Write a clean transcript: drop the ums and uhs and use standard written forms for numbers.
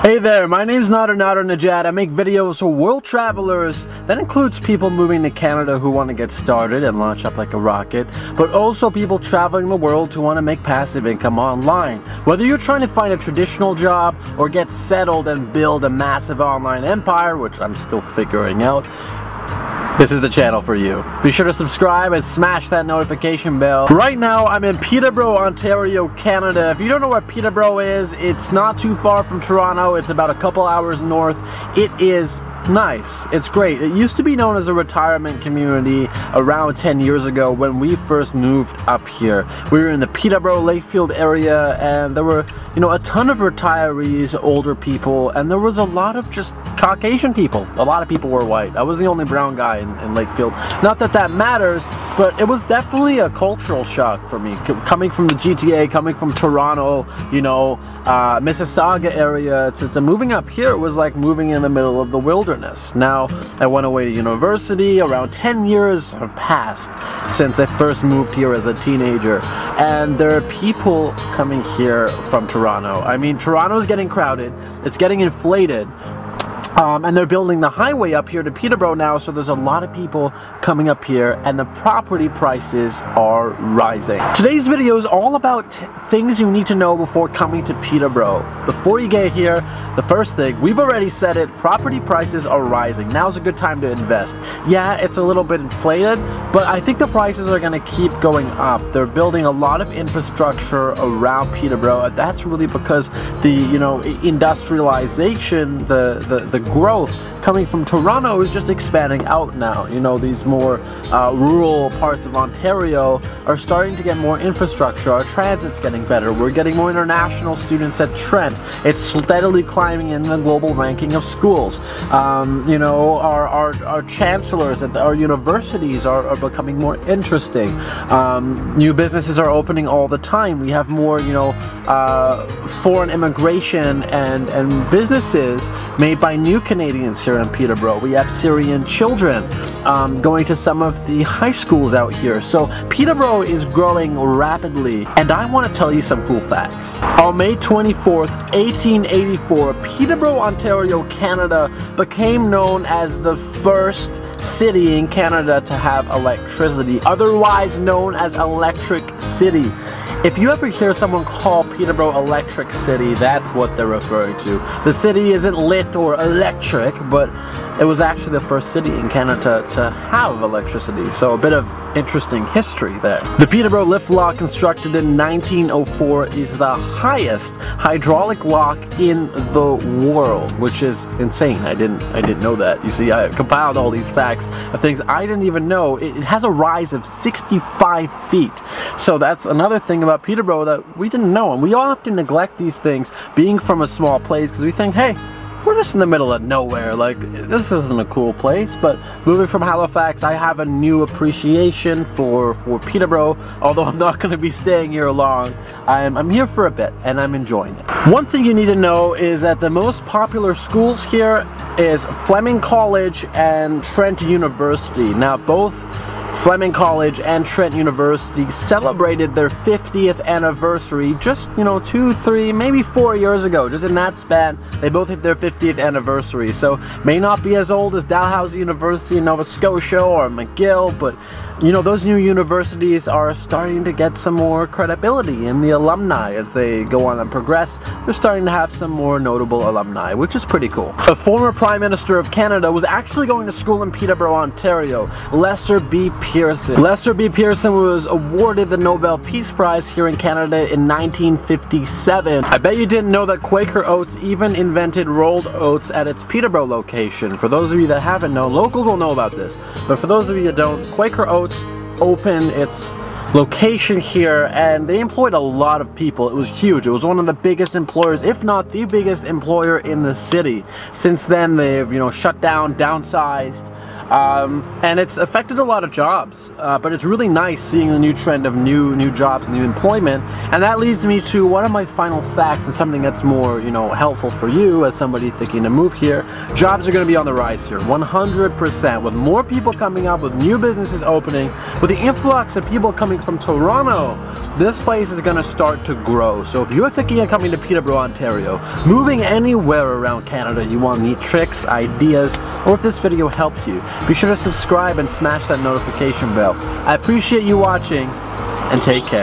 Hey there, my name's Nadernejad. I make videos for world travelers. That includes people moving to Canada who want to get started and launch up like a rocket, but also people traveling the world who want to make passive income online. Whether you're trying to find a traditional job or get settled and build a massive online empire, which I'm still figuring out, this is the channel for you. Be sure to subscribe and smash that notification bell. Right now, I'm in Peterborough, Ontario, Canada. If you don't know where Peterborough is, it's not too far from Toronto. It's about a couple hours north. It is nice. It's great. It used to be known as a retirement community around 10 years ago when we first moved up here. We were in the Peterborough Lakefield area, and there were, a ton of retirees, older people, and there was a lot of just Caucasian people. A lot of people were white. I was the only brown guy in Lakefield. Not that that matters, but it was definitely a cultural shock for me. Coming from the GTA, coming from Toronto, Mississauga area, to moving up here, it was like moving in the middle of the wilderness. Now, I went away to university. Around 10 years have passed since I first moved here as a teenager. And there are people coming here from Toronto. I mean, Toronto's getting crowded. It's getting inflated. And they're building the highway up here to Peterborough now, so there's a lot of people coming up here, and the property prices are rising. Today's video is all about things you need to know before coming to Peterborough. Before you get here, the first thing, we've already said it, property prices are rising. Now's a good time to invest. Yeah, it's a little bit inflated, but I think the prices are going to keep going up. They're building a lot of infrastructure around Peterborough. That's really because the, industrialization, the growth coming from Toronto is just expanding out now. These more rural parts of Ontario are starting to get more infrastructure. Our transit's getting better. We're getting more international students at Trent. It's steadily climbing in the global ranking of schools. Our chancellors at our universities are becoming more interesting. New businesses are opening all the time. We have more, foreign immigration and businesses made by new Canadians here in Peterborough. We have Syrian children going to some of the high schools out here. So Peterborough is growing rapidly, and I want to tell you some cool facts. On May 24th, 1884, Peterborough, Ontario, Canada became known as the first city in Canada to have electricity, otherwise known as Electric City. If you ever hear someone call Peterborough Electric City, that's what they're referring to. The city isn't lit or electric, but it was actually the first city in Canada to have electricity, so a bit of interesting history there. The Peterborough lift lock, constructed in 1904, is the highest hydraulic lock in the world, which is insane. I didn't know that. You see, I compiled all these facts of things I didn't even know. It has a rise of 65 feet. So that's another thing about Peterborough that we didn't know, and we often neglect these things being from a small place because we think, hey, we're just in the middle of nowhere, like this isn't a cool place. But moving from Halifax, I have a new appreciation for Peterborough. Although I'm not going to be staying here long, I'm here for a bit and I'm enjoying it. One thing you need to know is that the most popular schools here is Fleming College and Trent University. Now both Fleming College and Trent University celebrated their 50th anniversary just, 2, 3, maybe 4 years ago. Just in that span, they both hit their 50th anniversary. So, may not be as old as Dalhousie University in Nova Scotia or McGill, but those new universities are starting to get some more credibility in the alumni as they go on and progress. They're starting to have some more notable alumni, which is pretty cool. A former Prime Minister of Canada was actually going to school in Peterborough, Ontario, Lester B. Pearson. Lester B. Pearson was awarded the Nobel Peace Prize here in Canada in 1957. I bet you didn't know that Quaker Oats even invented rolled oats at its Peterborough location. For those of you that haven't known, locals will know about this, but for those of you that don't, Quaker Oats opened its location here and they employed a lot of people. It was huge. It was one of the biggest employers, if not the biggest employer in the city. Since then they've shut down, downsized, and it's affected a lot of jobs, but it's really nice seeing a new trend of new jobs, new employment. And that leads me to one of my final facts, and something that's more helpful for you as somebody thinking to move here. Jobs are going to be on the rise here, 100%, with more people coming up, with new businesses opening, with the influx of people coming from Toronto, this place is going to start to grow. So if you're thinking of coming to Peterborough, Ontario, moving anywhere around Canada, you want neat tricks, ideas, or if this video helped you, be sure to subscribe and smash that notification bell. I appreciate you watching, and take care.